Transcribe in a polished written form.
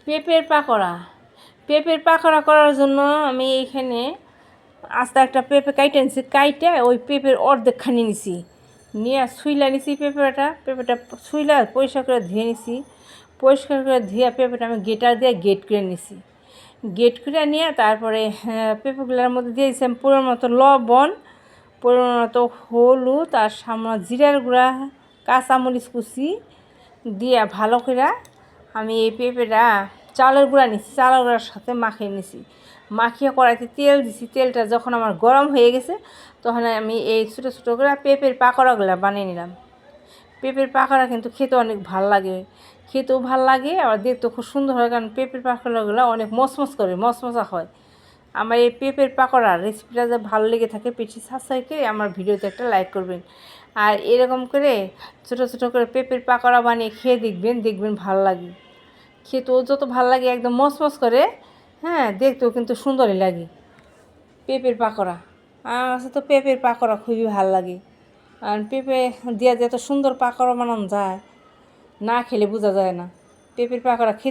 পেঁপের পাকোড়া। পেঁপের পাকোড়া করার জন্য আমি এইখানে আস্তে একটা পেঁপে কাইটে নিছি, কাইটে ওই পেঁপের অর্ধেকখানি নিছি, নিয়ে ছুইলা নিছি পেঁপেটা ছুইলা পরিষ্কার করে ধুয়ে নিছি। পরিষ্কার করে ধুয়ে পেঁপেটা আমি গেটার দিয়ে গেট করে নিছি। গেট করে নিয়ে তারপরে পেঁপেগুলোর মধ্যে দিয়ে দিয়েছি আমি পরিমাণ মতো লবণ, পরিমাণ মতো হলুদ, আর সামান্য জিরার গুঁড়া, কাঁচামরিচ কুচি দিয়ে ভালো করে আমি এই পেঁপেটা চালের গুঁড়া নিছি, চালের গুঁড়ার সাথে মাখিয়ে নিছি। মাখিয়ে কড়াইতে তেল দিছি। তেলটা যখন আমার গরম হয়ে গেছে তখন আমি এই ছোটো ছোটো করে পেঁপের পাকোড়াগুলো বানিয়ে নিলাম। পেঁপের পাকোড়া কিন্তু খেতে অনেক ভাল লাগে, খেতেও ভাল লাগে, আবার দেখতেও খুব সুন্দর হয়, কারণ পেঁপের পাকোড়াগুলো অনেক মচমচ করে, মচমচা হয়। আমার এই পেঁপের পাকোড়ার রেসিপিটা যে ভালো লেগে থাকে পেটি সাবস্ক্রাইব করে আমার ভিডিওতে একটা লাইক করবেন। আর এরকম করে ছোটো ছোটো করে পেঁপের পাকোড়া বানিয়ে খেয়ে দেখবেন ভালো লাগে। খেতেও যত ভালো লাগে, একদম মচমচ করে, হ্যাঁ, দেখতেও কিন্তু সুন্দরই লাগে পেঁপের পাকোড়া। আমার কাছে তো পেঁপের পাকোড়া খুবই ভালো লাগে, আর পেঁপে দিয়ে যে এত সুন্দর পাকোড়া বানানো যায়, না খেলে বোঝা যায় না। পেঁপের পাকোড়া খেতে